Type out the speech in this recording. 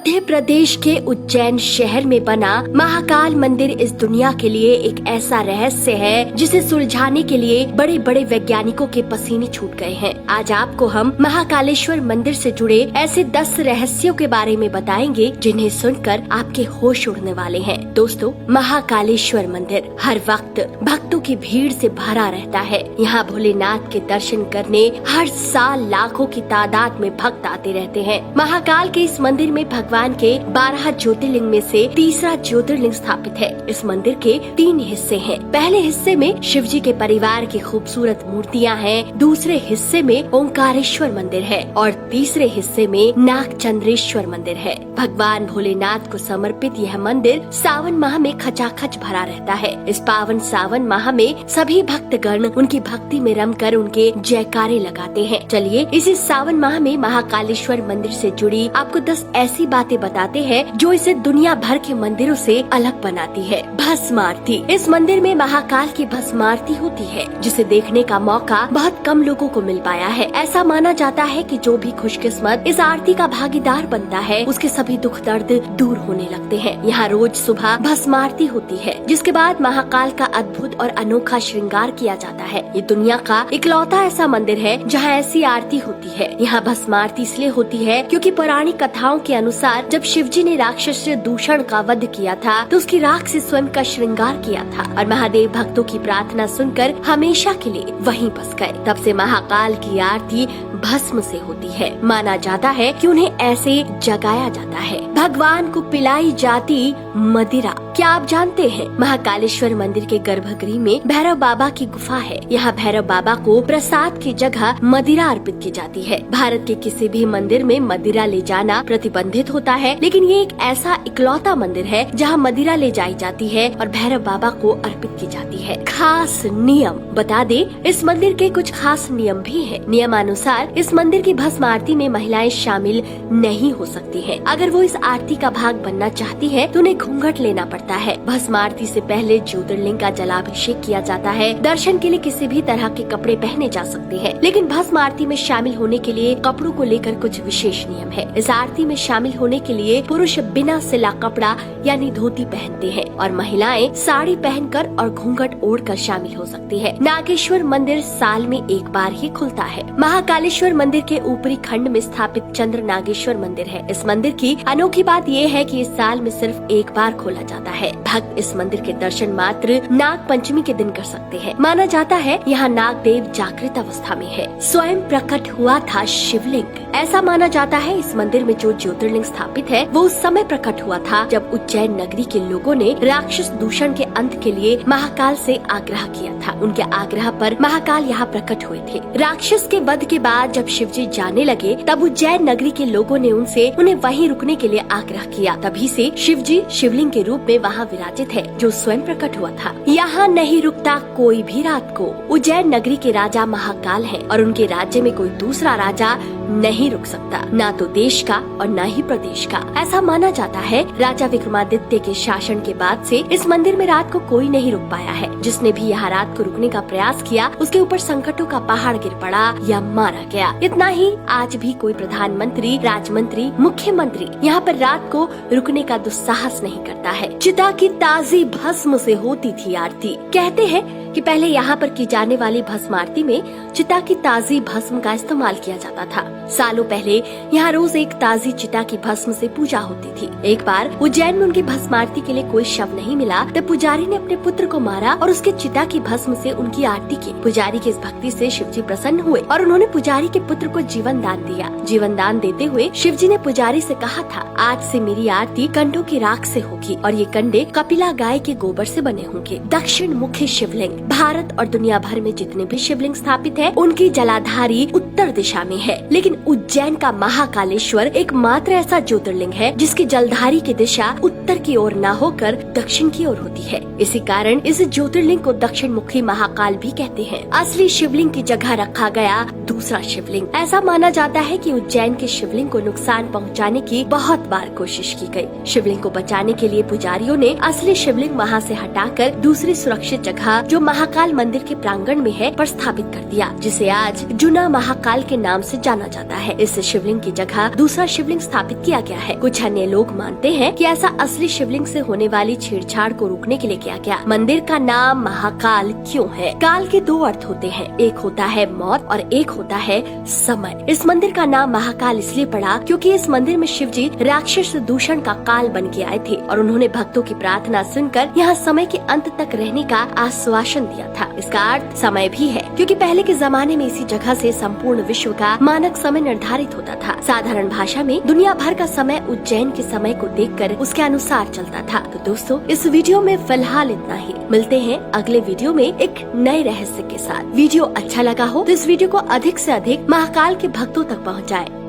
मध्य प्रदेश के उज्जैन शहर में बना महाकाल मंदिर इस दुनिया के लिए एक ऐसा रहस्य है जिसे सुलझाने के लिए बड़े बड़े वैज्ञानिकों के पसीने छूट गए हैं। आज आपको हम महाकालेश्वर मंदिर से जुड़े ऐसे 10 रहस्यों के बारे में बताएंगे जिन्हें सुनकर आपके होश उड़ने वाले हैं। दोस्तों, महाकालेश्वर मंदिर हर वक्त भक्तों की भीड़ से भरा रहता है। यहाँ भोलेनाथ के दर्शन करने हर साल लाखों की तादाद में भक्त आते रहते हैं। महाकाल के इस मंदिर में भगवान के 12 ज्योतिर्लिंग में से तीसरा ज्योतिर्लिंग स्थापित है। इस मंदिर के 3 हिस्से हैं। पहले हिस्से में शिव जी के परिवार की खूबसूरत मूर्तियां हैं, दूसरे हिस्से में ओंकारेश्वर मंदिर है और तीसरे हिस्से में नागचंद्रेश्वर मंदिर है। भगवान भोलेनाथ को समर्पित यह मंदिर सावन माह में खचाखच भरा रहता है। इस पावन सावन माह में सभी भक्तगण उनकी भक्ति में रमकर उनके जयकारे लगाते हैं। चलिए इसी सावन माह में महाकालेश्वर मंदिर से जुड़ी आपको 10 ऐसी बातें बताते हैं जो इसे दुनिया भर के मंदिरों से अलग बनाती है। भस्म आरती। इस मंदिर में महाकाल की भस्म आरती होती है जिसे देखने का मौका बहुत कम लोगों को मिल पाया है। ऐसा माना जाता है कि जो भी खुशकिस्मत इस आरती का भागीदार बनता है उसके सभी दुख दर्द दूर होने लगते हैं। यहाँ रोज सुबह भस्म आरती होती है जिसके बाद महाकाल का अद्भुत और अनोखा श्रृंगार किया जाता है। ये दुनिया का इकलौता ऐसा मंदिर है जहाँ ऐसी आरती होती है। यहाँ भस्म आरती इसलिए होती है क्योंकि पौराणिक कथाओं के अनुसार जब शिव जी ने राक्षस दूषण का वध किया था तो उसकी राख से स्वयं का श्रृंगार किया था और महादेव भक्तों की प्रार्थना सुनकर हमेशा के लिए वहीं बस गए। तब से महाकाल की आरती भस्म से होती है। माना जाता है कि उन्हें ऐसे जगाया जाता है। भगवान को पिलाई जाती मदिरा। क्या आप जानते हैं महाकालेश्वर मंदिर के गर्भगृह में भैरव बाबा की गुफा है। यहाँ भैरव बाबा को प्रसाद की जगह मदिरा अर्पित की जाती है। भारत के किसी भी मंदिर में मदिरा ले जाना प्रतिबंधित होता है, लेकिन ये एक ऐसा इकलौता मंदिर है जहाँ मदिरा ले जाई जाती है और भैरव बाबा को अर्पित की जाती है। खास नियम बता दे, इस मंदिर के कुछ खास नियम भी है। नियमानुसार इस मंदिर की भस्म आरती में महिलाएं शामिल नहीं हो सकती हैं। अगर वो इस आरती का भाग बनना चाहती है तो उन्हें घूंघट लेना पड़ता है। भस्म आरती से पहले ज्योतिर्लिंग का जलाभिषेक किया जाता है। दर्शन के लिए किसी भी तरह के कपड़े पहने जा सकते हैं, लेकिन भस्म आरती में शामिल होने के लिए कपड़ों को लेकर कुछ विशेष नियम है। इस आरती में शामिल होने के लिए पुरुष बिना सिला कपड़ा यानी धोती पहनते हैं और महिलाएं साड़ी पहनकर और घूंघट ओढ़कर शामिल हो सकती है। नागेश्वर मंदिर साल में एक बार ही खुलता है। महाकालेश्वर मंदिर के ऊपरी खंड में स्थापित चंद्र नागेश्वर मंदिर है। इस मंदिर की अनोखी बात ये है कि इस साल में सिर्फ एक बार खोला जाता है। भक्त इस मंदिर के दर्शन मात्र नाग पंचमी के दिन कर सकते हैं। माना जाता है यहाँ नाग देव जागृत अवस्था में है। स्वयं प्रकट हुआ था शिवलिंग। ऐसा माना जाता है इस मंदिर में जो ज्योतिर्लिंग स्थापित है वो उस समय प्रकट हुआ था जब उज्जैन नगरी के लोगों ने राक्षस दूषण के अंत के लिए महाकाल से आग्रह किया था। उनके आग्रह पर महाकाल यहाँ प्रकट हुए थे। राक्षस के वध के बाद जब शिव जी जाने लगे तब उज्जैन नगरी के लोगों ने उन्हें वहीं रुकने के लिए आग्रह किया। तभी से शिव जी शिवलिंग के रूप में वहाँ विराजित है जो स्वयं प्रकट हुआ था। यहाँ नहीं रुकता कोई भी रात को। उज्जैन नगरी के राजा महाकाल हैं और उनके राज्य में कोई दूसरा राजा नहीं रुक सकता, ना तो देश का और न ही प्रदेश का। ऐसा माना जाता है राजा विक्रमादित्य के शासन के बाद से इस मंदिर में रात को कोई नहीं रुक पाया है। जिसने भी यहाँ रात को रुकने का प्रयास किया उसके ऊपर संकटों का पहाड़ गिर पड़ा या मारा गया। इतना ही, आज भी कोई प्रधानमंत्री, राजमंत्री, मुख्यमंत्री यहाँ पर रात को रुकने का दुस्साहस नहीं करता है। चिता की ताजी भस्म से होती थी आरती। कहते हैं कि पहले यहाँ पर की जाने वाली भस्म आरती में चिता की ताजी भस्म का इस्तेमाल किया जाता था। सालों पहले यहाँ रोज एक ताजी चिता की भस्म से पूजा होती थी। एक बार उज्जैन में उनकी भस्म आरती के लिए कोई शव नहीं मिला तब पुजारी ने अपने पुत्र को मारा और उसके चिता की भस्म से उनकी आरती की। पुजारी की इस भक्ति से शिव जी प्रसन्न हुए और उन्होंने पुजारी के पुत्र को जीवन दान दिया। जीवन दान देते हुए शिव जी ने पुजारी से कहा था, आज से मेरी आरती कंडों की राख से होगी और ये कंडे कपिला गाय के गोबर से बने होंगे। दक्षिण मुखी शिवलिंग। भारत और दुनिया भर में जितने भी शिवलिंग स्थापित है उनकी जलाधारी उत्तर दिशा में है, लेकिन उज्जैन का महाकालेश्वर एकमात्र ऐसा ज्योतिर्लिंग है जिसकी जलधारी की दिशा उत्तर की ओर न होकर दक्षिण की ओर होती है। इसी कारण इस ज्योतिर्लिंग को दक्षिण मुखी महाकाल भी कहते हैं। असली शिवलिंग की जगह रखा गया दूसरा शिवलिंग। ऐसा माना जाता है कि उज्जैन के शिवलिंग को नुकसान पहुंचाने की बहुत बार कोशिश की गई। शिवलिंग को बचाने के लिए पुजारियों ने असली शिवलिंग वहां से हटाकर दूसरी सुरक्षित जगह जो महाकाल मंदिर के प्रांगण में है पर स्थापित कर दिया, जिसे आज जुना महाकाल के नाम से जाना जाता है। इस शिवलिंग की जगह दूसरा शिवलिंग स्थापित किया गया है। कुछ अन्य लोग मानते हैं कि ऐसा असली शिवलिंग से होने वाली छेड़छाड़ को रोकने के लिए किया गया। मंदिर का नाम महाकाल क्यों है? काल के दो अर्थ होते हैं, एक होता है मौत और एक होता है समय। इस मंदिर का नाम महाकाल इसलिए पड़ा क्योंकि इस मंदिर में शिव जी राक्षस दूषण का काल बन के आए थे और उन्होंने भक्तों की प्रार्थना सुनकर यहाँ समय के अंत तक रहने का आश्वासन दिया था। इसका अर्थ समय भी है क्योंकि पहले के जमाने में इसी जगह से संपूर्ण विश्व का मानक समय निर्धारित होता था। साधारण भाषा में दुनिया भर का समय उज्जैन के समय को देखकर उसके अनुसार चलता था। तो दोस्तों, इस वीडियो में फिलहाल इतना ही। मिलते हैं अगले वीडियो में एक नए रहस्य के साथ। वीडियो अच्छा लगा हो तो इस वीडियो को अधिक से अधिक महाकाल के भक्तों तक पहुँचाएं।